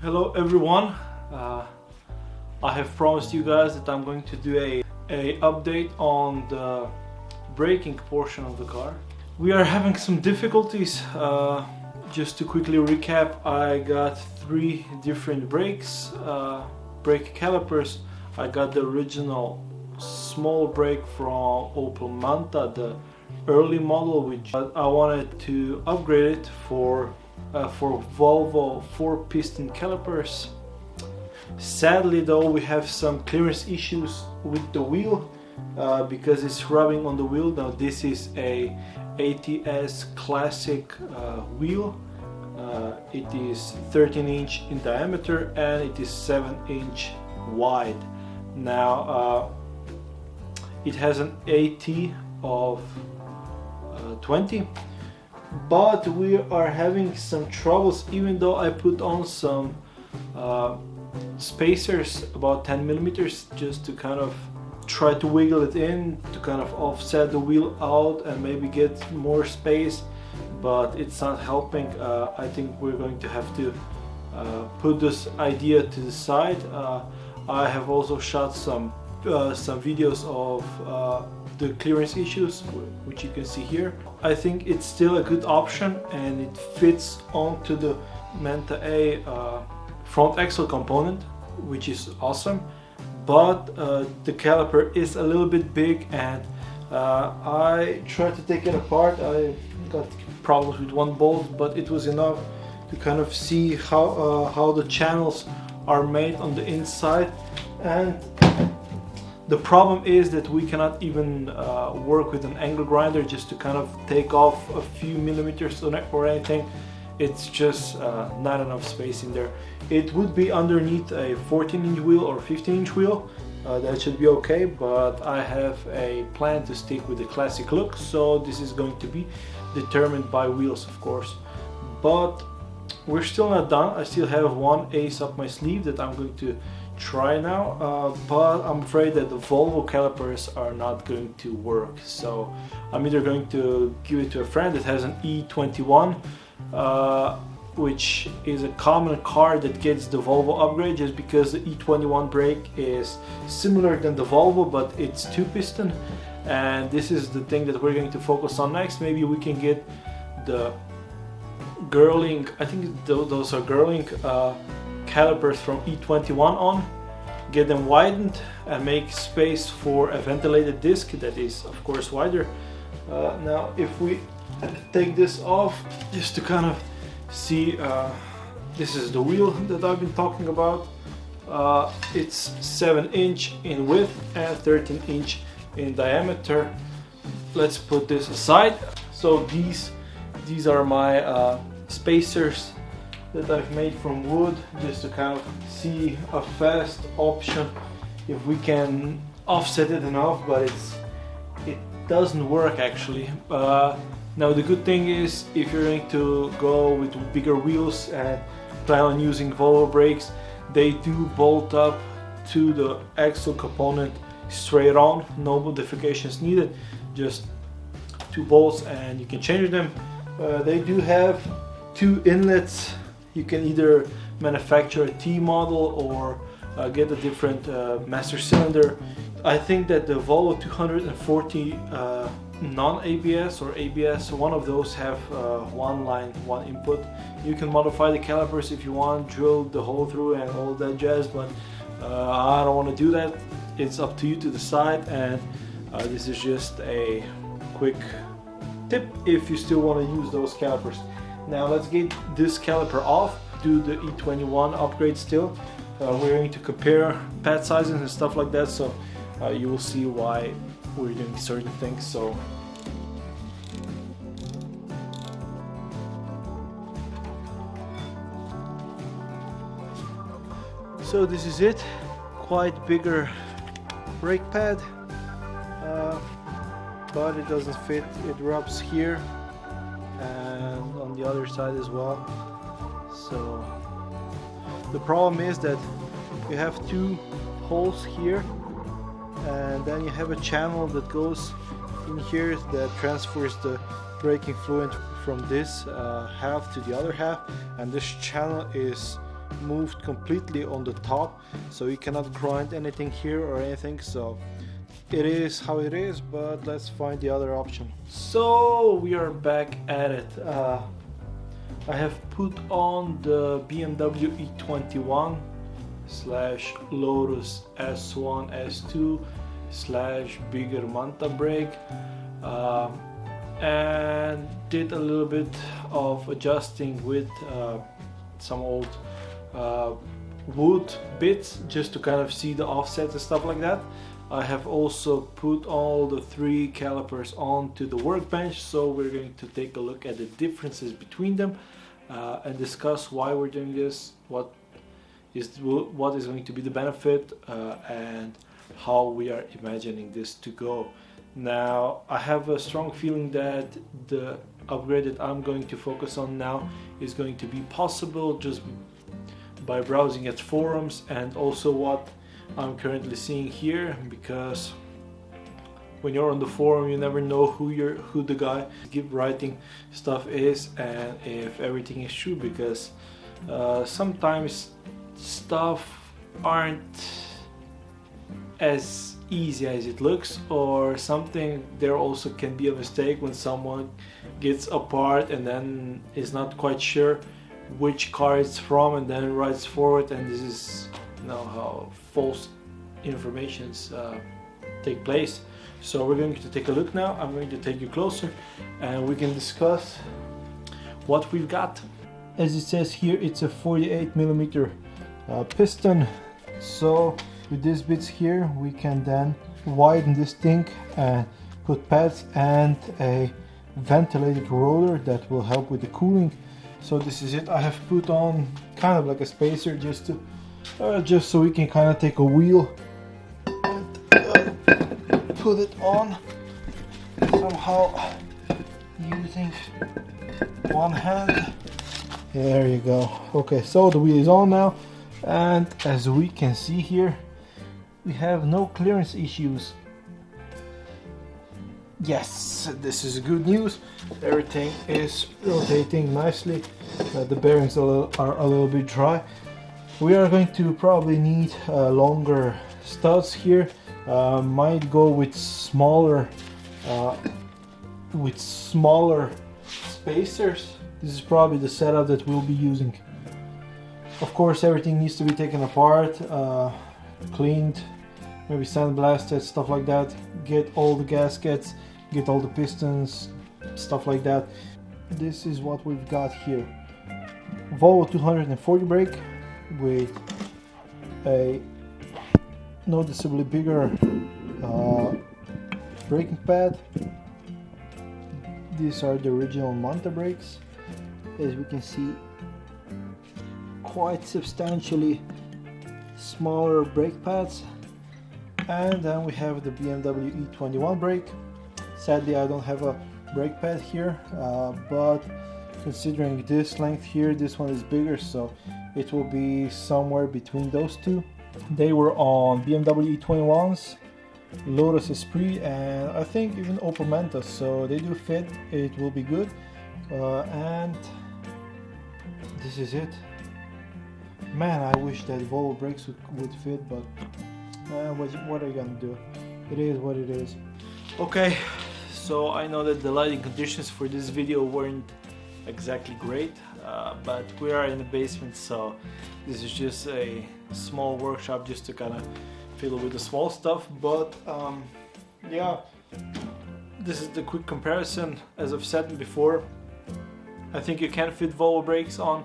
Hello everyone. I have promised you guys that I'm going to do a update on the braking portion of the car. We are having some difficulties. Just to quickly recap, I got 3 different brakes, brake calipers. I got the original small brake from Opel Manta, the early model, which I wanted to upgrade it for Volvo 4 piston calipers. Sadly though, we have some clearance issues with the wheel because it's rubbing on the wheel. Now this is a ATS classic wheel. It is 13 inch in diameter and it is 7 inch wide. Now it has an AT of 20, but we are having some troubles even though I put on some spacers about 10 millimeters just to kind of try to wiggle it in to kind of offset the wheel out and maybe get more space, but it's not helping. I think we're going to have to put this idea to the side. I have also shot some videos of the clearance issues, which you can see here. I think it's still a good option and it fits onto the Manta A front axle component, which is awesome, but the caliper is a little bit big and I tried to take it apart. I got problems with one bolt, but it was enough to kind of see how the channels are made on the inside. And the problem is that we cannot even work with an angle grinder just to kind of take off a few millimeters or anything. It's just not enough space in there. It would be underneath a 14-inch wheel or 15-inch wheel. That should be okay, but I have a plan to stick with the classic look, so this is going to be determined by wheels, of course. But we're still not done. I still have one ace up my sleeve that I'm going to try now, but I'm afraid that the Volvo calipers are not going to work. So I'm either going to give it to a friend that has an E21, which is a common car that gets the Volvo upgrade, just because the E21 brake is similar than the Volvo, but it's 2-piston, and this is the thing that we're going to focus on next. Maybe we can get the Girling, I think those are Girling calipers from E21 on, get them widened and make space for a ventilated disc that is of course wider. Now if we take this off just to kind of see, this is the wheel that I've been talking about. It's 7 inch in width and 13 inch in diameter. Let's put this aside. So these are my spacers that I've made from wood, just to kind of see a fast option if we can offset it enough, but it doesn't work actually. Now the good thing is, if you're going to go with bigger wheels and plan on using Volvo brakes, they do bolt up to the axle component straight on, no modifications needed, just 2 bolts and you can change them. They do have 2 inlets. You can either manufacture a T model or get a different master cylinder. I think that the Volvo 240 non-ABS or ABS, one of those have 1 line, 1 input. You can modify the calipers if you want, drill the hole through and all that jazz, but I don't want to do that. It's up to you to decide, and this is just a quick tip if you still want to use those calipers. Now let's get this caliper off, do the E21 upgrade still. We're going to compare pad sizes and stuff like that, so you will see why we're doing certain things. So this is it, quite bigger brake pad, but it doesn't fit, it rubs here and on the other side as well. So the problem is that you have 2 holes here, and then you have a channel that goes in here that transfers the braking fluid from this half to the other half, and this channel is moved completely on the top, so you cannot grind anything here or anything, so it is how it is. But let's find the other option. So we are back at it. I have put on the BMW E21 / Lotus S1 S2 / bigger Manta brake, and did a little bit of adjusting with some old wood bits just to kind of see the offsets and stuff like that. I have also put all the 3 calipers onto the workbench, so we're going to take a look at the differences between them and discuss why we're doing this, what is going to be the benefit, and how we are imagining this to go. Now, I have a strong feeling that the upgrade that I'm going to focus on now is going to be possible just by browsing at forums and also what I'm currently seeing here, because when you're on the forum you never know who the guy writing stuff is and if everything is true, because sometimes stuff aren't as easy as it looks, or something. There also can be a mistake when someone gets a part and then is not quite sure which car it's from and then writes forward, and this is how false informations take place. So we're going to take a look now. I'm going to take you closer and we can discuss what we've got. As it says here, it's a 48mm piston. So with these bits here we can then widen this thing and put pads and a ventilated roller that will help with the cooling. So this is it. I have put on kind of like a spacer just so we can kind of take a wheel and put it on somehow using one hand. There you go. Okay, so the wheel is on now, and as we can see here, we have no clearance issues. Yes, this is good news. Everything is rotating nicely. The bearings are a little bit dry. We are going to probably need longer studs here. Might go with smaller spacers. This is probably the setup that we'll be using. Of course, everything needs to be taken apart, cleaned, maybe sandblasted, stuff like that. Get all the gaskets, get all the pistons, stuff like that. This is what we've got here. Volvo 240 brake with a noticeably bigger braking pad. These are the original Manta brakes. As we can see, quite substantially smaller brake pads. And then we have the BMW E21 brake. Sadly, I don't have a brake pad here, but considering this length here, this one is bigger, so it will be somewhere between those two. They were on BMW E21s, Lotus Esprit, and I think even Opel Manta, so they do fit. It will be good. And this is it. Man, I wish that Volvo brakes would fit, but what are you gonna do? It is what it is. Okay, so I know that the lighting conditions for this video weren't exactly great, but we are in the basement, so this is just a small workshop just to kind of fiddle with the small stuff. But yeah, this is the quick comparison. As I've said before, I think you can fit Volvo brakes on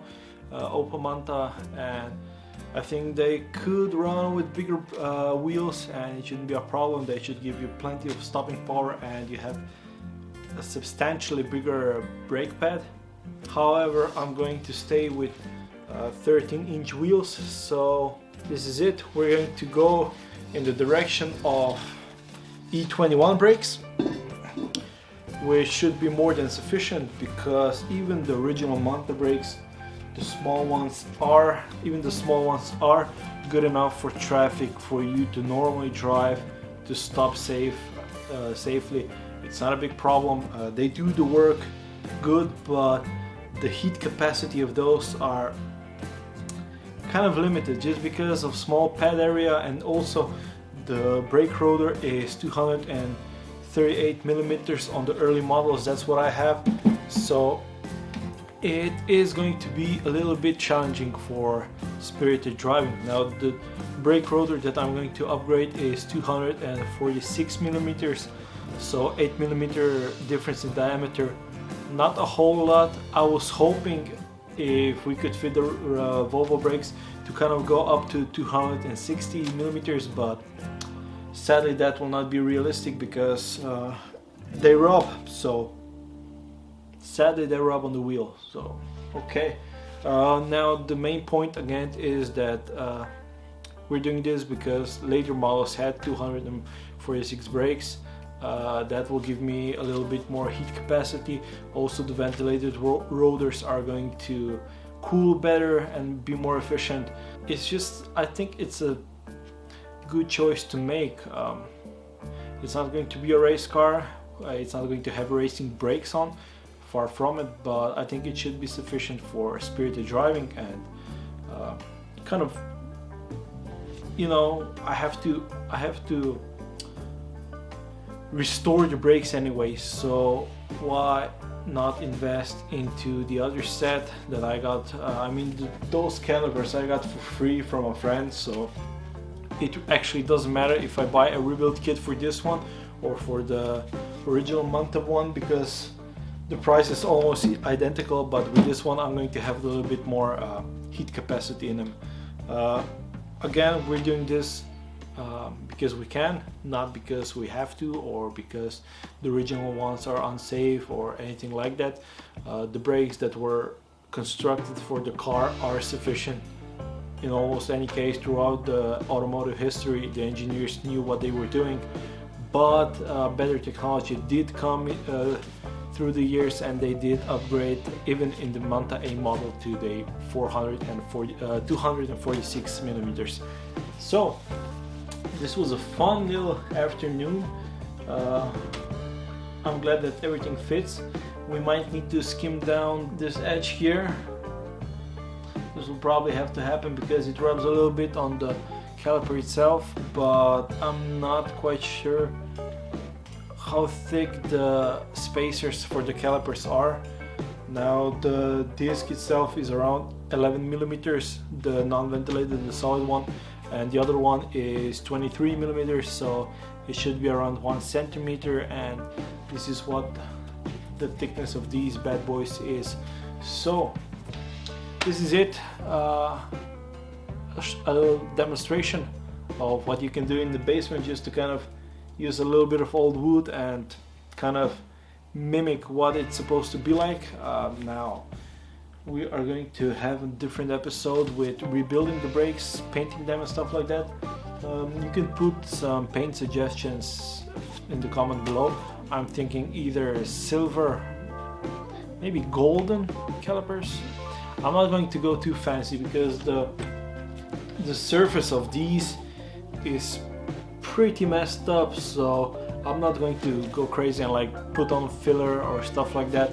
Opel Manta, and I think they could run with bigger wheels and it shouldn't be a problem. They should give you plenty of stopping power and you have a substantially bigger brake pad. However, I'm going to stay with 13-inch wheels, so this is it. We're going to go in the direction of E21 brakes, which should be more than sufficient, because even the original Manta brakes, the small ones are good enough for traffic for you to normally drive, to stop safely. It's not a big problem. They do the work good, but the heat capacity of those are kind of limited just because of small pad area, and also the brake rotor is 238 millimeters on the early models. That's what I have, so it is going to be a little bit challenging for spirited driving. Now the brake rotor that I'm going to upgrade is 246 millimeters, so 8 millimeter difference in diameter. Not a whole lot. I was hoping if we could fit the Volvo brakes to kind of go up to 260 millimeters, but sadly that will not be realistic because they rub. So sadly they rub on the wheel. So okay. Now the main point again is that we're doing this because later models had 246 brakes. That will give me a little bit more heat capacity. Also the ventilated rotors are going to cool better and be more efficient. It's just, I think it's a good choice to make. It's not going to be a race car, it's not going to have racing brakes on, far from it, but I think it should be sufficient for spirited driving. And kind of, you know, I have to restore the brakes anyway, so why not invest into the other set that I got. I mean, those calipers I got for free from a friend, so it actually doesn't matter if I buy a rebuild kit for this one or for the original Manta one, because the price is almost identical, but with this one I'm going to have a little bit more heat capacity in them. Again, we're doing this because we can, not because we have to or because the original ones are unsafe or anything like that. The brakes that were constructed for the car are sufficient in almost any case. Throughout the automotive history, the engineers knew what they were doing, but better technology did come through the years, and they did upgrade even in the Manta A model to the 246 millimeters. So this was a fun little afternoon. I'm glad that everything fits. We might need to skim down this edge here. This will probably have to happen because it rubs a little bit on the caliper itself, but I'm not quite sure how thick the spacers for the calipers are. Now the disc itself is around 11 millimeters, the non-ventilated, the solid one, and the other one is 23 millimeters, so it should be around 1 centimeter, and this is what the thickness of these bad boys is. So this is it, a little demonstration of what you can do in the basement, just to kind of use a little bit of old wood and kind of mimic what it's supposed to be like. Now we are going to have a different episode with rebuilding the brakes, painting them and stuff like that. You can put some paint suggestions in the comment below. I'm thinking either silver, maybe golden calipers. I'm not going to go too fancy because the surface of these is pretty messed up, so I'm not going to go crazy and like put on filler or stuff like that.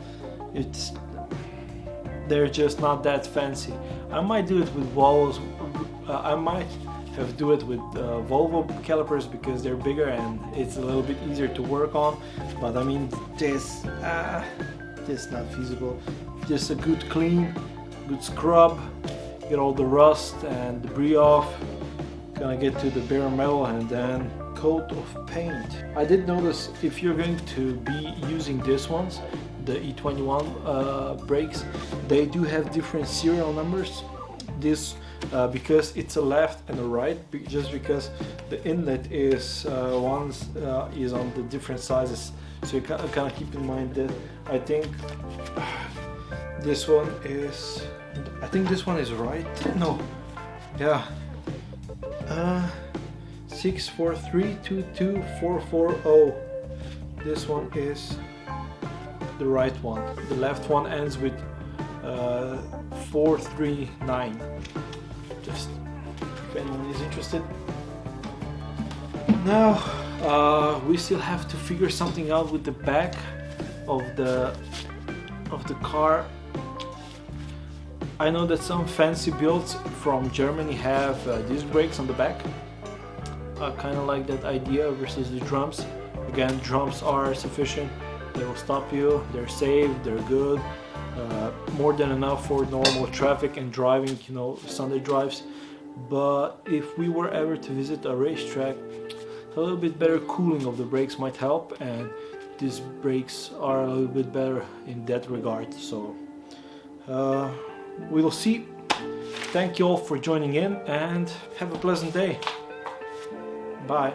They're just not that fancy. I might do it with Volvos. I might have do it with Volvo calipers because they're bigger and it's a little bit easier to work on. But I mean, this not feasible. Just a good clean, good scrub, get all the rust and debris off. Gonna get to the bare metal and then coat of paint. I did notice if you're going to be using these ones, the E21 brakes, they do have different serial numbers. This because it's a left and a right, just because the inlet is is on the different sizes. So you kind of keep in mind that I think this one is. I think this one is right. No, yeah. 6432240. This one is the right one. The left one ends with 439. Just if anyone is interested. Now we still have to figure something out with the back of the car. I know that some fancy builds from Germany have disc brakes on the back. I kind of like that idea versus the drums. Again, drums are sufficient. They will stop you, they're safe, they're good. More than enough for normal traffic and driving, you know, Sunday drives. But if we were ever to visit a racetrack, a little bit better cooling of the brakes might help, and these brakes are a little bit better in that regard. So we will see. Thank you all for joining in and have a pleasant day. Bye.